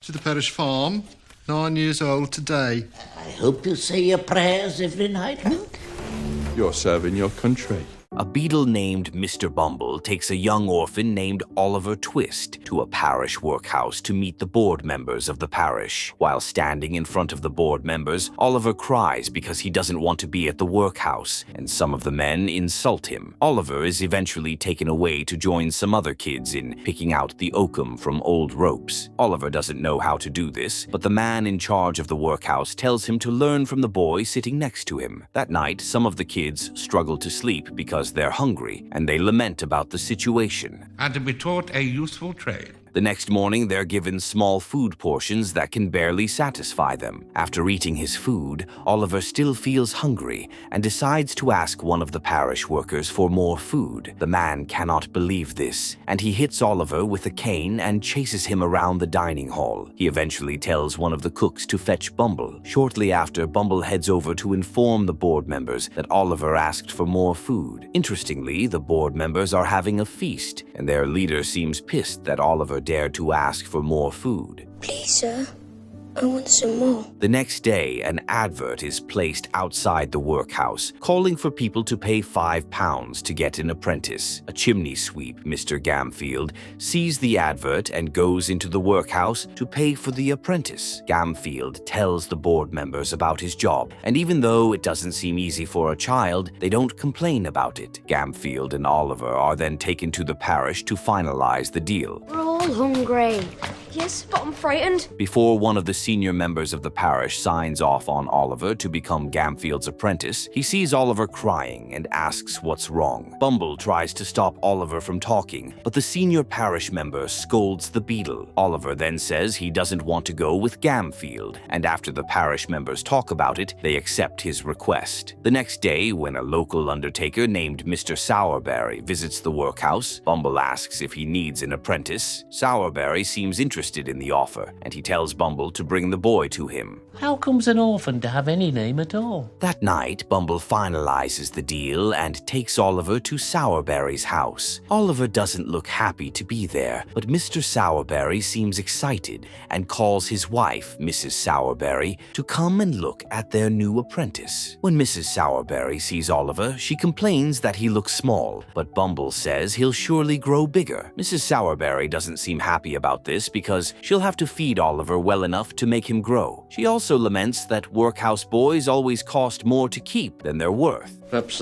to the parish farm, 9 years old today. I hope you say your prayers every night, Milk. You're serving your country. A beadle named Mr. Bumble takes a young orphan named Oliver Twist to a parish workhouse to meet the board members of the parish. While standing in front of the board members, Oliver cries because he doesn't want to be at the workhouse, and some of the men insult him. Oliver is eventually taken away to join some other kids in picking out the oakum from old ropes. Oliver doesn't know how to do this, but the man in charge of the workhouse tells him to learn from the boy sitting next to him. That night, some of the kids struggle to sleep because they're hungry, and they lament about the situation. And to be taught a useful trade. The next morning, they're given small food portions that can barely satisfy them. After eating his food, Oliver still feels hungry and decides to ask one of the parish workers for more food. The man cannot believe this, and he hits Oliver with a cane and chases him around the dining hall. He eventually tells one of the cooks to fetch Bumble. Shortly after, Bumble heads over to inform the board members that Oliver asked for more food. Interestingly, the board members are having a feast, and their leader seems pissed that Oliver dared to ask for more food. Please, sir, I want some more. The next day, an advert is placed outside the workhouse, calling for people to pay £5 to get an apprentice. A chimney sweep, Mr. Gamfield, sees the advert and goes into the workhouse to pay for the apprentice. Gamfield tells the board members about his job, and even though it doesn't seem easy for a child, they don't complain about it. Gamfield and Oliver are then taken to the parish to finalize the deal. We're all hungry. Yes, but I'm frightened. Before one of the senior members of the parish signs off on Oliver to become Gamfield's apprentice, he sees Oliver crying and asks what's wrong. Bumble tries to stop Oliver from talking, but the senior parish member scolds the beadle. Oliver then says he doesn't want to go with Gamfield, and after the parish members talk about it, they accept his request. The next day, when a local undertaker named Mr. Sourberry visits the workhouse, Bumble asks if he needs an apprentice. Sourberry seems interested in the offer, and he tells Bumble to bring the boy to him. How comes an orphan to have any name at all? That night, Bumble finalizes the deal and takes Oliver to Sourberry's house. Oliver doesn't look happy to be there, but Mr. Sourberry seems excited and calls his wife, Mrs. Sourberry, to come and look at their new apprentice. When Mrs. Sourberry sees Oliver, she complains that he looks small, but Bumble says he'll surely grow bigger. Mrs. Sourberry doesn't seem happy about this because she'll have to feed Oliver well enough to make him grow. She also laments that workhouse boys always cost more to keep than they're worth. Perhaps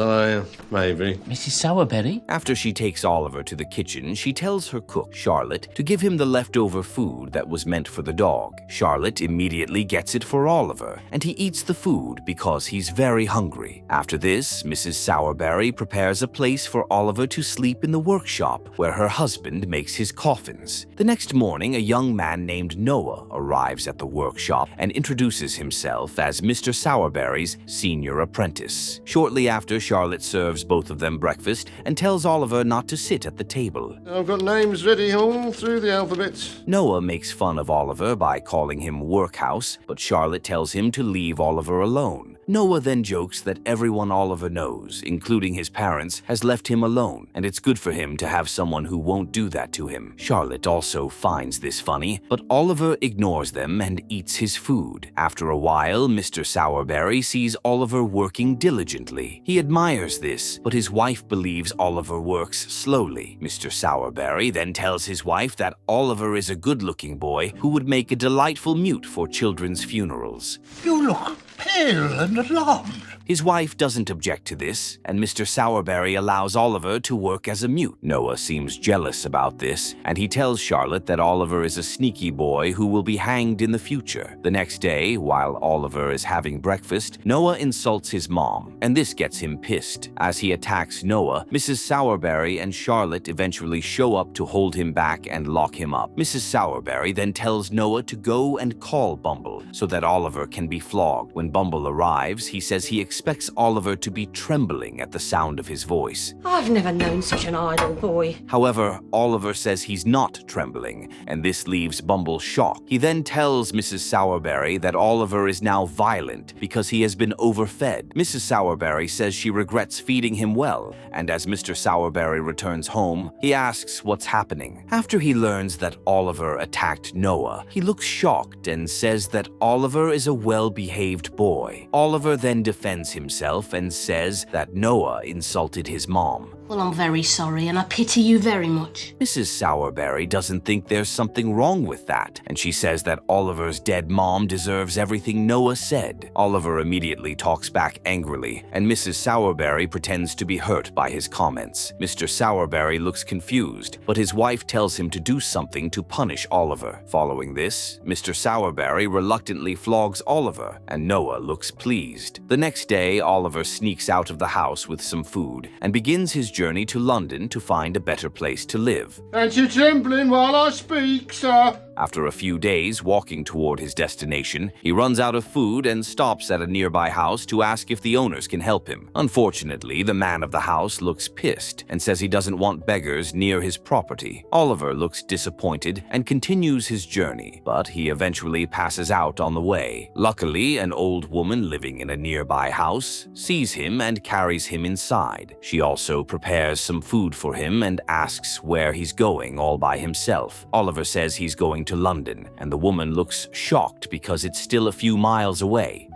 maybe. Mrs. Sourberry? After she takes Oliver to the kitchen, she tells her cook, Charlotte, to give him the leftover food that was meant for the dog. Charlotte immediately gets it for Oliver, and he eats the food because he's very hungry. After this, Mrs. Sourberry prepares a place for Oliver to sleep in the workshop, where her husband makes his coffins. The next morning, a young man named Noah arrives at the workshop and introduces himself as Mr. Sourberry's senior apprentice. Shortly after, Charlotte serves both of them breakfast and tells Oliver not to sit at the table. I've got names ready all through the alphabet. Noah makes fun of Oliver by calling him Workhouse, but Charlotte tells him to leave Oliver alone. Noah then jokes that everyone Oliver knows, including his parents, has left him alone, and it's good for him to have someone who won't do that to him. Charlotte also finds this funny, but Oliver ignores them and eats his food. After a while, Mr. Sourberry sees Oliver working diligently. He admires this, but his wife believes Oliver works slowly. Mr. Sourberry then tells his wife that Oliver is a good-looking boy who would make a delightful mute for children's funerals. You look pale and alarmed. His wife doesn't object to this, and Mr. Sourberry allows Oliver to work as a mute. Noah seems jealous about this, and he tells Charlotte that Oliver is a sneaky boy who will be hanged in the future. The next day, while Oliver is having breakfast, Noah insults his mom, and this gets him pissed. As he attacks Noah, Mrs. Sourberry and Charlotte eventually show up to hold him back and lock him up. Mrs. Sourberry then tells Noah to go and call Bumble so that Oliver can be flogged. When Bumble arrives, he says he expects expects Oliver to be trembling at the sound of his voice. I've never known such an idle boy. However, Oliver says he's not trembling, and this leaves Bumble shocked. He then tells Mrs. Sourberry that Oliver is now violent because he has been overfed. Mrs. Sourberry says she regrets feeding him well, and as Mr. Sourberry returns home, he asks what's happening. After he learns that Oliver attacked Noah, he looks shocked and says that Oliver is a well-behaved boy. Oliver then defends himself and says that Noah insulted his mom. Well, I'm very sorry, and I pity you very much. Mrs. Sourberry doesn't think there's something wrong with that, and she says that Oliver's dead mom deserves everything Noah said. Oliver immediately talks back angrily, and Mrs. Sourberry pretends to be hurt by his comments. Mr. Sourberry looks confused, but his wife tells him to do something to punish Oliver. Following this, Mr. Sourberry reluctantly flogs Oliver, and Noah looks pleased. The next day, Oliver sneaks out of the house with some food and begins his journey to London to find a better place to live. And you trembling while I speak, sir? After a few days walking toward his destination, he runs out of food and stops at a nearby house to ask if the owners can help him. Unfortunately, the man of the house looks pissed and says he doesn't want beggars near his property. Oliver looks disappointed and continues his journey, but he eventually passes out on the way. Luckily, an old woman living in a nearby house sees him and carries him inside. She also prepares some food for him and asks where he's going all by himself. Oliver says he's going to London, and the woman looks shocked because it's still a few miles away.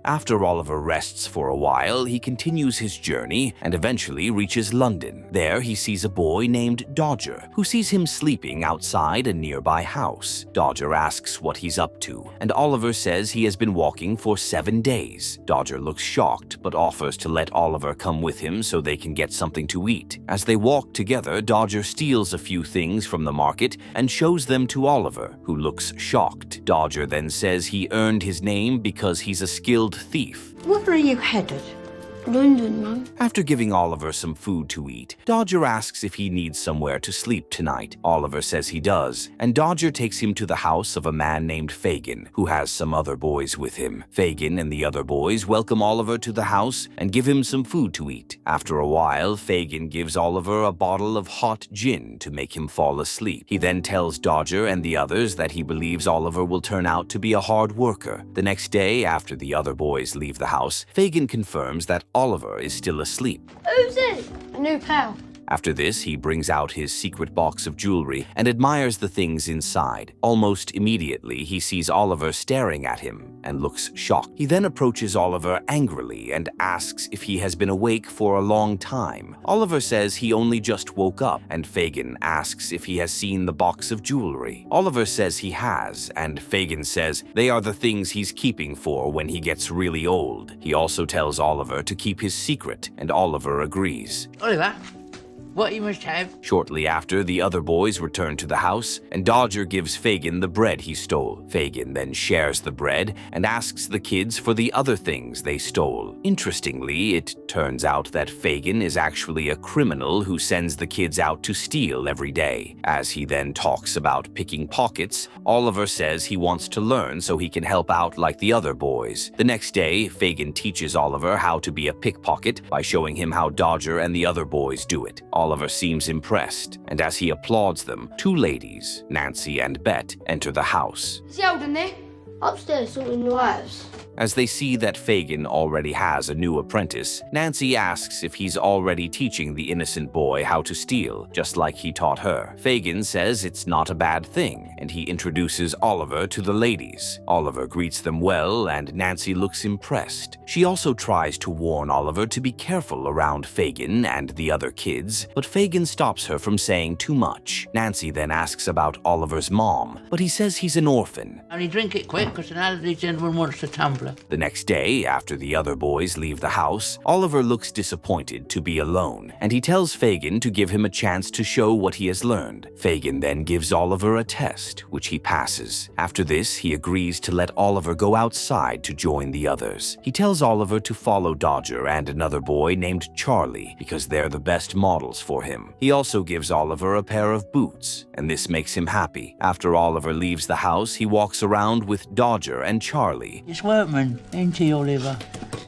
After Oliver rests for a while, he continues his journey and eventually reaches London. There, he sees a boy named Dodger, who sees him sleeping outside a nearby house. Dodger asks what he's up to, and Oliver says he has been walking for 7 days. Dodger looks shocked, but offers to let Oliver come with him so they can get something to eat. As they walk together, Dodger steals a few things from the market and shows them to Oliver, who looks shocked. Dodger then says he earned his name because he's a skilled thief. Where are you headed? London, Mum. After giving Oliver some food to eat, Dodger asks if he needs somewhere to sleep tonight. Oliver says he does, and Dodger takes him to the house of a man named Fagan, who has some other boys with him. Fagan and the other boys welcome Oliver to the house and give him some food to eat. After a while, Fagan gives Oliver a bottle of hot gin to make him fall asleep. He then tells Dodger and the others that he believes Oliver will turn out to be a hard worker. The next day, after the other boys leave the house, Fagan confirms that Oliver is still asleep. Who's it? A new pal. After this, he brings out his secret box of jewelry and admires the things inside. Almost immediately, he sees Oliver staring at him and looks shocked. He then approaches Oliver angrily and asks if he has been awake for a long time. Oliver says he only just woke up, and Fagan asks if he has seen the box of jewelry. Oliver says he has, and Fagan says they are the things he's keeping for when he gets really old. He also tells Oliver to keep his secret, and Oliver agrees. Oliver, what you must have? Shortly after, the other boys return to the house, and Dodger gives Fagan the bread he stole. Fagan then shares the bread and asks the kids for the other things they stole. Interestingly, it turns out that Fagan is actually a criminal who sends the kids out to steal every day. As he then talks about picking pockets, Oliver says he wants to learn so he can help out like the other boys. The next day, Fagan teaches Oliver how to be a pickpocket by showing him how Dodger and the other boys do it. Oliver seems impressed, and as he applauds them, two ladies, Nancy and Bet, enter the house. Is he old in there? Upstairs sorting the wires. As they see that Fagan already has a new apprentice, Nancy asks if he's already teaching the innocent boy how to steal, just like he taught her. Fagan says it's not a bad thing, and he introduces Oliver to the ladies. Oliver greets them well, and Nancy looks impressed. She also tries to warn Oliver to be careful around Fagan and the other kids, but Fagan stops her from saying too much. Nancy then asks about Oliver's mom, but he says he's an orphan. Only drink it quick, because an elderly gentleman wants a tumbler. The next day, after the other boys leave the house, Oliver looks disappointed to be alone, and he tells Fagan to give him a chance to show what he has learned. Fagan then gives Oliver a test, which he passes. After this, he agrees to let Oliver go outside to join the others. He tells Oliver to follow Dodger and another boy named Charlie, because they're the best models for him. He also gives Oliver a pair of boots, and this makes him happy. After Oliver leaves the house, he walks around with Dodger and Charlie. It's work, coming, ain't he, Oliver?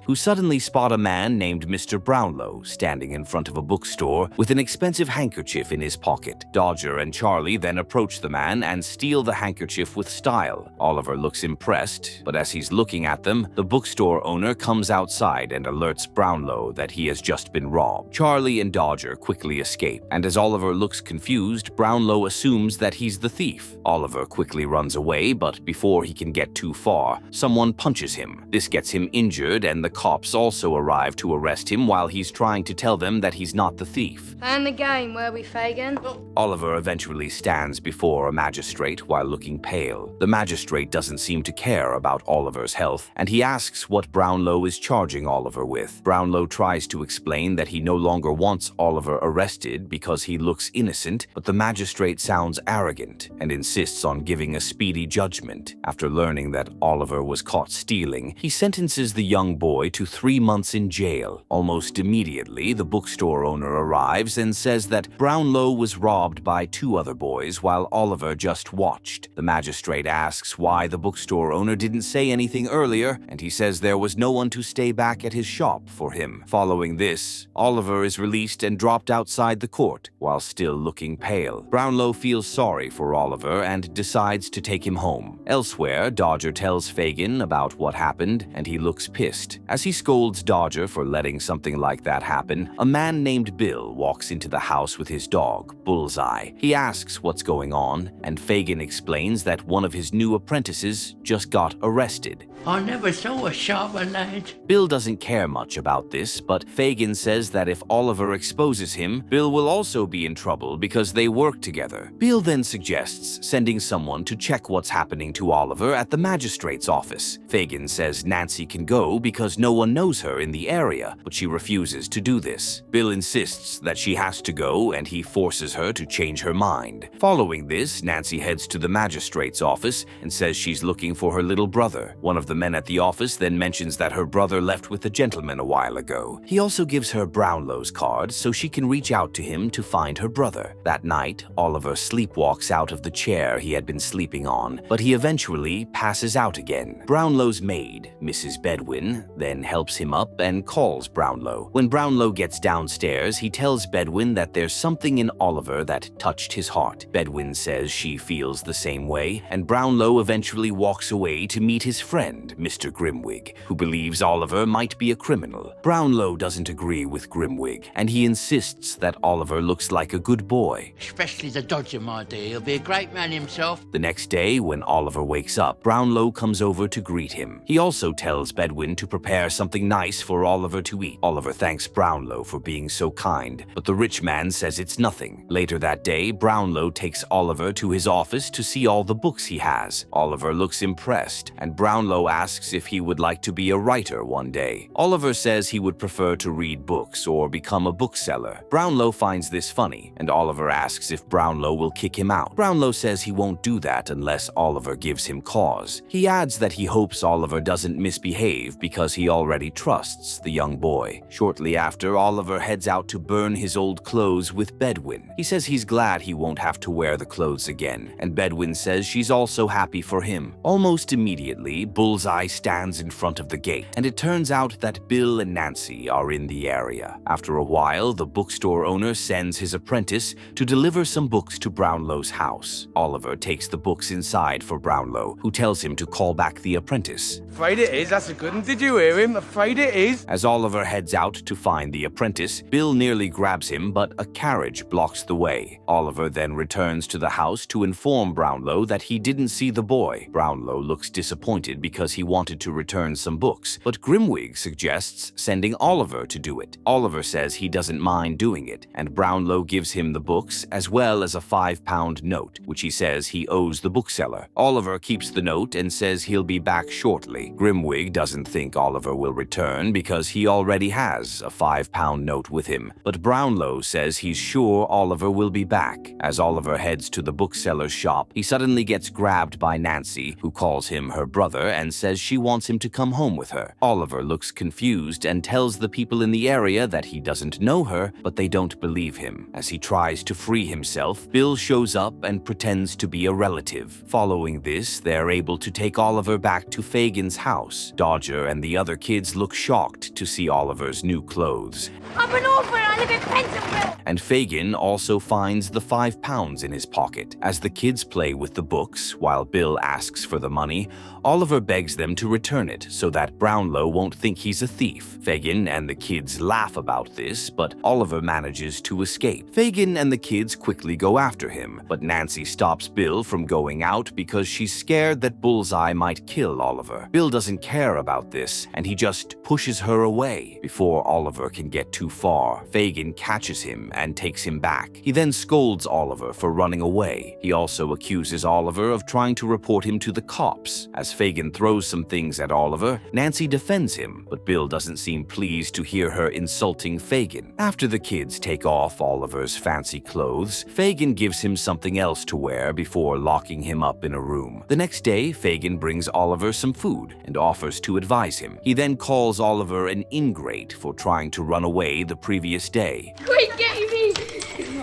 Who suddenly spot a man named Mr. Brownlow standing in front of a bookstore with an expensive handkerchief in his pocket. Dodger and Charlie then approach the man and steal the handkerchief with style. Oliver looks impressed, but as he's looking at them, the bookstore owner comes outside and alerts Brownlow that he has just been robbed. Charlie and Dodger quickly escape, and as Oliver looks confused, Brownlow assumes that he's the thief. Oliver quickly runs away, but before he can get too far, someone punches him. This gets him injured, and the cops also arrive to arrest him while he's trying to tell them that he's not the thief. Playing the game, were we, Fagan? Oliver eventually stands before a magistrate while looking pale. The magistrate doesn't seem to care about Oliver's health, and he asks what Brownlow is charging Oliver with. Brownlow tries to explain that he no longer wants Oliver arrested because he looks innocent, but the magistrate sounds arrogant and insists on giving a speedy judgment. After learning that Oliver was caught stealing, he sentences the young boy to 3 months in jail. Almost immediately, the bookstore owner arrives and says that Brownlow was robbed by 2 other boys while Oliver just watched. The magistrate asks why the bookstore owner didn't say anything earlier, and he says there was no one to stay back at his shop for him. Following this, Oliver is released and dropped outside the court while still looking pale. Brownlow feels sorry for Oliver and decides to take him home. Elsewhere, Dodger tells Fagan about what happened, and he looks pissed. As he scolds Dodger for letting something like that happen, a man named Bill walks into the house with his dog, Bullseye. He asks what's going on, and Fagan explains that one of his new apprentices just got arrested. I never saw a sharper lad. Bill doesn't care much about this, but Fagan says that if Oliver exposes him, Bill will also be in trouble because they work together. Bill then suggests sending someone to check what's happening to Oliver at the magistrate's office. Fagan says Nancy can go because no one knows her in the area, but she refuses to do this. Bill insists that she has to go, and he forces her to change her mind. Following this, Nancy heads to the magistrate's office and says she's looking for her little brother. One of the men at the office then mentions that her brother left with a gentleman a while ago. He also gives her Brownlow's card so she can reach out to him to find her brother. That night, Oliver sleepwalks out of the chair he had been sleeping on, but he eventually passes out again. Brownlow's maid, Mrs. Bedwin, then helps him up and calls Brownlow. When Brownlow gets downstairs, he tells Bedwin that there's something in Oliver that touched his heart. Bedwin says she feels the same way, and Brownlow eventually walks away to meet his friend, Mr. Grimwig, who believes Oliver might be a criminal. Brownlow doesn't agree with Grimwig, and he insists that Oliver looks like a good boy. Especially the Dodger, my dear. He'll be a great man himself. The next day, when Oliver wakes up, Brownlow comes over to greet him. He also tells Bedwin to prepare something nice for Oliver to eat. Oliver thanks Brownlow for being so kind, but the rich man says it's nothing. Later that day, Brownlow takes Oliver to his office to see all the books he has. Oliver looks impressed, and Brownlow asks if he would like to be a writer one day. Oliver says he would prefer to read books or become a bookseller. Brownlow finds this funny, and Oliver asks if Brownlow will kick him out. Brownlow says he won't do that unless Oliver gives him cause. He adds that he hopes Oliver doesn't misbehave because he already trusts the young boy. Shortly after, Oliver heads out to burn his old clothes with Bedwin. He says he's glad he won't have to wear the clothes again, and Bedwin says she's also happy for him. Almost immediately, Bullseye stands in front of the gate, and it turns out that Bill and Nancy are in the area. After a while, the bookstore owner sends his apprentice to deliver some books to Brownlow's house. Oliver takes the books inside for Brownlow, who tells him to call back the apprentice. Afraid it is, that's a good one. Did you hear him? Afraid it is. As Oliver heads out to find the apprentice, Bill nearly grabs him, but a carriage blocks the way. Oliver then returns to the house to inform Brownlow that he didn't see the boy. Brownlow looks disappointed because he wanted to return some books, but Grimwig suggests sending Oliver to do it. Oliver says he doesn't mind doing it, and Brownlow gives him the books as well as a £5 note, which he says he owes the bookseller. Oliver keeps the note and says he'll be back shortly. Grimwig doesn't think Oliver Oliver will return because he already has a £5 note with him. But Brownlow says he's sure Oliver will be back. As Oliver heads to the bookseller's shop, he suddenly gets grabbed by Nancy, who calls him her brother and says she wants him to come home with her. Oliver looks confused and tells the people in the area that he doesn't know her, but they don't believe him. As he tries to free himself, Bill shows up and pretends to be a relative. Following this, they're able to take Oliver back to Fagan's house. Dodger and the other kids look shocked to see Oliver's new clothes. I'm an orphan, I live in Pentonville! And Fagan also finds the £5 in his pocket. As the kids play with the books, while Bill asks for the money, Oliver begs them to return it so that Brownlow won't think he's a thief. Fagan and the kids laugh about this, but Oliver manages to escape. Fagan and the kids quickly go after him, but Nancy stops Bill from going out because she's scared that Bullseye might kill Oliver. Bill doesn't care about this, and he just pushes her away. Before Oliver can get too far, Fagan catches him and takes him back. He then scolds Oliver for running away. He also accuses Oliver of trying to report him to the cops. As Fagan throws some things at Oliver, Nancy defends him, but Bill doesn't seem pleased to hear her insulting Fagan. After the kids take off Oliver's fancy clothes, Fagan gives him something else to wear before locking him up in a room. The next day, Fagan brings Oliver some food and offers to advise him. He then calls Oliver an ingrate for trying to run away the previous day. Quit getting me!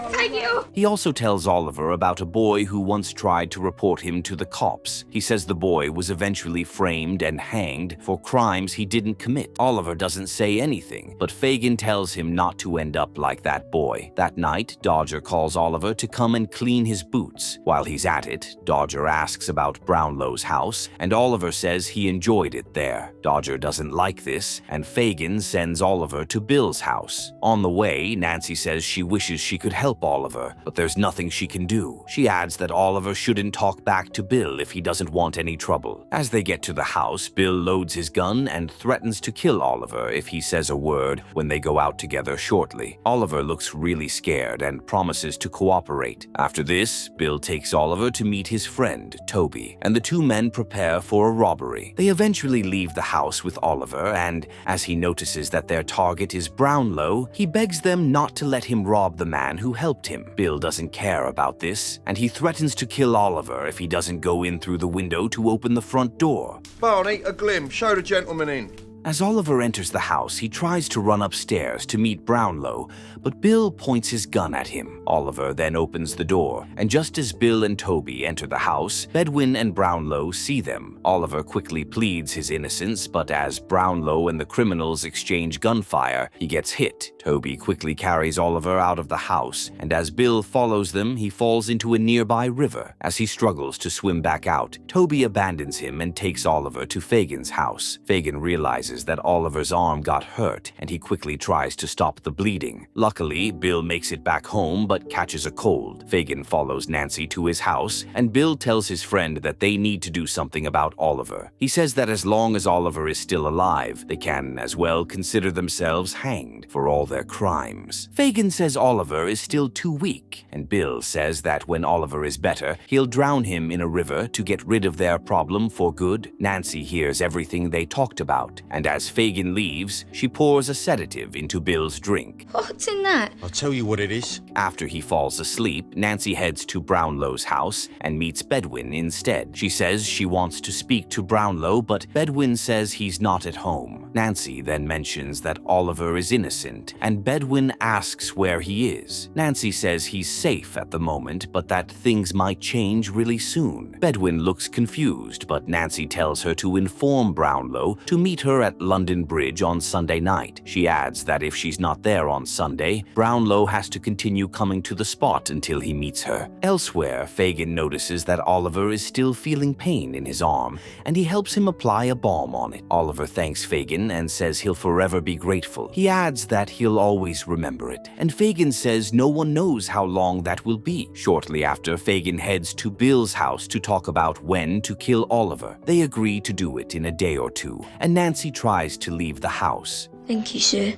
Thank you! He also tells Oliver about a boy who once tried to report him to the cops. He says the boy was eventually framed and hanged for crimes he didn't commit. Oliver doesn't say anything, but Fagan tells him not to end up like that boy. That night, Dodger calls Oliver to come and clean his boots. While he's at it, Dodger asks about Brownlow's house, and Oliver says he enjoyed it there. Dodger doesn't like this, and Fagan sends Oliver to Bill's house. On the way, Nancy says she wishes she could help Oliver, but there's nothing she can do. She adds that Oliver shouldn't talk back to Bill if he doesn't want any trouble. As they get to the house, Bill loads his gun and threatens to kill Oliver if he says a word when they go out together shortly. Oliver looks really scared and promises to cooperate. After this, Bill takes Oliver to meet his friend, Toby, and the two men prepare for a robbery. They eventually leave the house with Oliver, and as he notices that their target is Brownlow, he begs them not to let him rob the man who helped him. Bill doesn't care about this, and he threatens to kill Oliver if he doesn't go in through the window to open the front door. Barney, a glim. Show the gentleman in. As Oliver enters the house, he tries to run upstairs to meet Brownlow, but Bill points his gun at him. Oliver then opens the door, and just as Bill and Toby enter the house, Bedwin and Brownlow see them. Oliver quickly pleads his innocence, but as Brownlow and the criminals exchange gunfire, he gets hit. Toby quickly carries Oliver out of the house, and as Bill follows them, he falls into a nearby river. As he struggles to swim back out, Toby abandons him and takes Oliver to Fagan's house. Fagan realizes that Oliver's arm got hurt, and he quickly tries to stop the bleeding. Luckily, Bill makes it back home but catches a cold. Fagan follows Nancy to his house, and Bill tells his friend that they need to do something about Oliver. He says that as long as Oliver is still alive, they can as well consider themselves hanged for all their crimes. Fagan says Oliver is still too weak, and Bill says that when Oliver is better, he'll drown him in a river to get rid of their problem for good. Nancy hears everything they talked about, and as Fagan leaves, she pours a sedative into Bill's drink. What's in that? I'll tell you what it is. After he falls asleep, Nancy heads to Brownlow's house and meets Bedwin instead. She says she wants to speak to Brownlow, but Bedwin says he's not at home. Nancy then mentions that Oliver is innocent, and Bedwin asks where he is. Nancy says he's safe at the moment, but that things might change really soon. Bedwin looks confused, but Nancy tells her to inform Brownlow to meet her at London Bridge on Sunday night. She adds that if she's not there on Sunday, Brownlow has to continue coming to the spot until he meets her. Elsewhere, Fagan notices that Oliver is still feeling pain in his arm, and he helps him apply a balm on it. Oliver thanks Fagan and says he'll forever be grateful. He adds that he'll always remember it, and Fagan says no one knows how long that will be. Shortly after, Fagan heads to Bill's house to talk about when to kill Oliver. They agree to do it in a day or two, and Nancy tries to leave the house. Thank you, sir.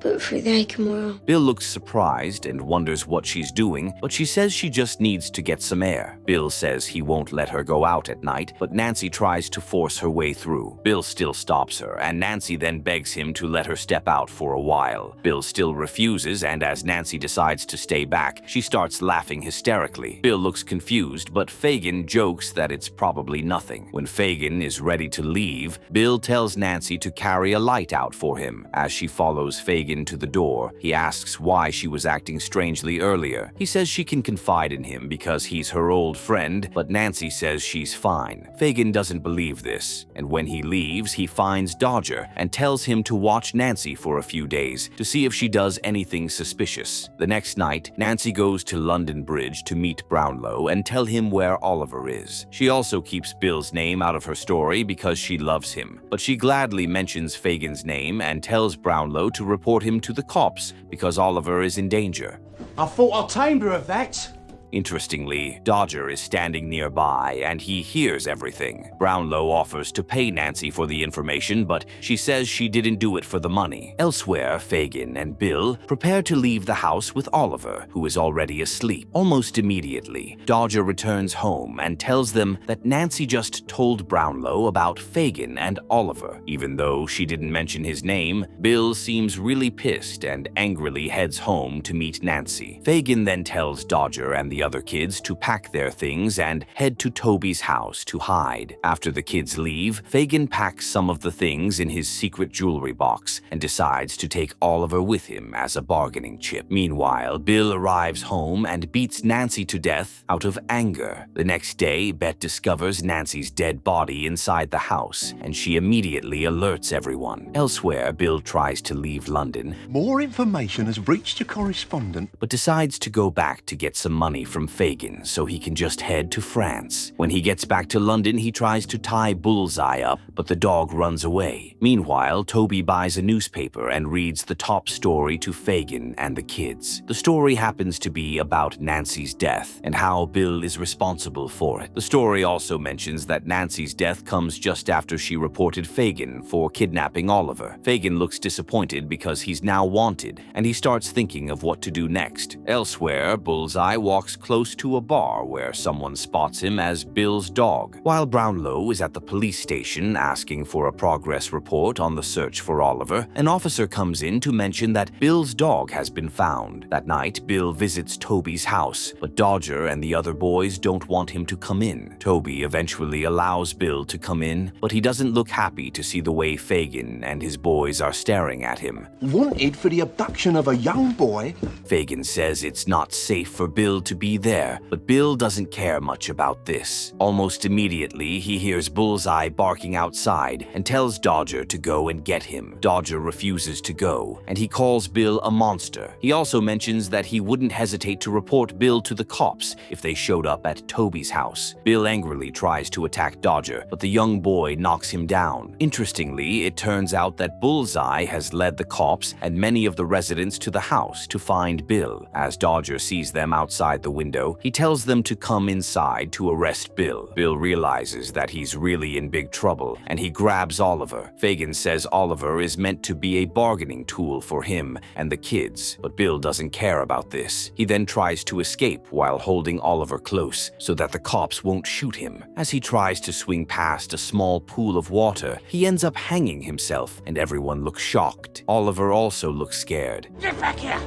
put through the Aiken Royal. Bill looks surprised and wonders what she's doing, but she says she just needs to get some air. Bill says he won't let her go out at night, but Nancy tries to force her way through. Bill still stops her, and Nancy then begs him to let her step out for a while. Bill still refuses, and as Nancy decides to stay back, she starts laughing hysterically. Bill looks confused, but Fagan jokes that it's probably nothing. When Fagan is ready to leave, Bill tells Nancy to carry a light out for him. As she follows Fagan to the door, he asks why she was acting strangely earlier. He says she can confide in him because he's her old friend, but Nancy says she's fine. Fagan doesn't believe this, and when he leaves, he finds Dodger and tells him to watch Nancy for a few days to see if she does anything suspicious. The next night, Nancy goes to London Bridge to meet Brownlow and tell him where Oliver is. She also keeps Bill's name out of her story because she loves him, but she gladly mentions Fagan's name and tells Brownlow to report him to the cops because Oliver is in danger. I thought I tamed her of that. Interestingly, Dodger is standing nearby and he hears everything. Brownlow offers to pay Nancy for the information, but she says she didn't do it for the money. Elsewhere, Fagan and Bill prepare to leave the house with Oliver, who is already asleep. Almost immediately, Dodger returns home and tells them that Nancy just told Brownlow about Fagan and Oliver. Even though she didn't mention his name, Bill seems really pissed and angrily heads home to meet Nancy. Fagan then tells Dodger and the other kids to pack their things and head to Toby's house to hide. After the kids leave, Fagan packs some of the things in his secret jewelry box and decides to take Oliver with him as a bargaining chip. Meanwhile, Bill arrives home and beats Nancy to death out of anger. The next day, Bette discovers Nancy's dead body inside the house, and she immediately alerts everyone. Elsewhere, Bill tries to leave London. More information has reached your correspondent. But decides to go back to get some money from Fagan so he can just head to France. When he gets back to London, he tries to tie Bullseye up, but the dog runs away. Meanwhile, Toby buys a newspaper and reads the top story to Fagan and the kids. The story happens to be about Nancy's death and how Bill is responsible for it. The story also mentions that Nancy's death comes just after she reported Fagan for kidnapping Oliver. Fagan looks disappointed because he's now wanted, and he starts thinking of what to do next. Elsewhere, Bullseye walks close to a bar where someone spots him as Bill's dog. While Brownlow is at the police station asking for a progress report on the search for Oliver, an officer comes in to mention that Bill's dog has been found. That night, Bill visits Toby's house, but Dodger and the other boys don't want him to come in. Toby eventually allows Bill to come in, but he doesn't look happy to see the way Fagan and his boys are staring at him. Wanted for the abduction of a young boy? Fagan says it's not safe for Bill to be there, but Bill doesn't care much about this. Almost immediately, he hears Bullseye barking outside and tells Dodger to go and get him. Dodger refuses to go, and he calls Bill a monster. He also mentions that he wouldn't hesitate to report Bill to the cops if they showed up at Toby's house. Bill angrily tries to attack Dodger, but the young boy knocks him down. Interestingly, it turns out that Bullseye has led the cops and many of the residents to the house to find Bill. As Dodger sees them outside the window, he tells them to come inside to arrest Bill. Bill realizes that he's really in big trouble, and he grabs Oliver. Fagan says Oliver is meant to be a bargaining tool for him and the kids, but Bill doesn't care about this. He then tries to escape while holding Oliver close so that the cops won't shoot him. As he tries to swing past a small pool of water, he ends up hanging himself, and everyone looks shocked. Oliver also looks scared. Get back here!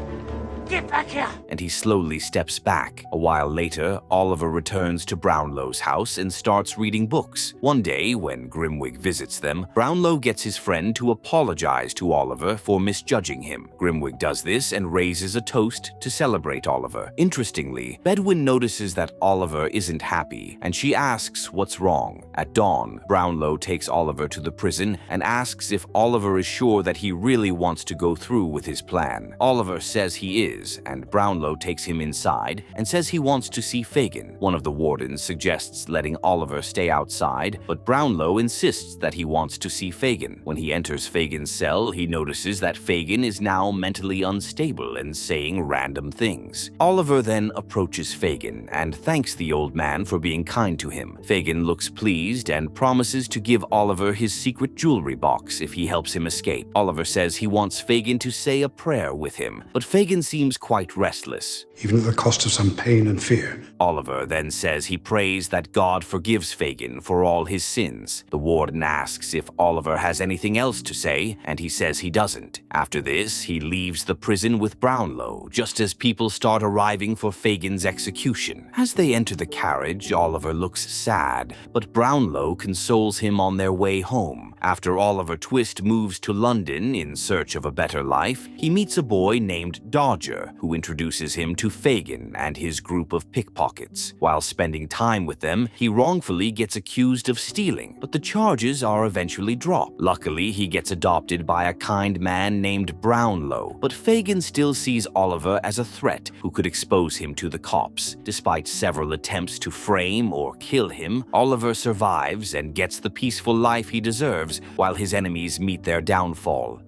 Get back here! And he slowly steps back. A while later, Oliver returns to Brownlow's house and starts reading books. One day, when Grimwig visits them, Brownlow gets his friend to apologize to Oliver for misjudging him. Grimwig does this and raises a toast to celebrate Oliver. Interestingly, Bedwin notices that Oliver isn't happy, and she asks what's wrong. At dawn, Brownlow takes Oliver to the prison and asks if Oliver is sure that he really wants to go through with his plan. Oliver says he is, is, and Brownlow takes him inside and says he wants to see Fagan. One of the wardens suggests letting Oliver stay outside, but Brownlow insists that he wants to see Fagan. When he enters Fagan's cell, he notices that Fagan is now mentally unstable and saying random things. Oliver then approaches Fagan and thanks the old man for being kind to him. Fagan looks pleased and promises to give Oliver his secret jewelry box if he helps him escape. Oliver says he wants Fagan to say a prayer with him, but Fagan seems quite restless. Even at the cost of some pain and fear. Oliver then says he prays that God forgives Fagan for all his sins. The warden asks if Oliver has anything else to say, and he says he doesn't. After this, he leaves the prison with Brownlow, just as people start arriving for Fagan's execution. As they enter the carriage, Oliver looks sad, but Brownlow consoles him on their way home. After Oliver Twist moves to London in search of a better life, he meets a boy named Dodger, who introduces him to Fagan and his group of pickpockets. While spending time with them, he wrongfully gets accused of stealing, but the charges are eventually dropped. Luckily, he gets adopted by a kind man named Brownlow, but Fagan still sees Oliver as a threat who could expose him to the cops. Despite several attempts to frame or kill him, Oliver survives and gets the peaceful life he deserves while his enemies meet their downfall.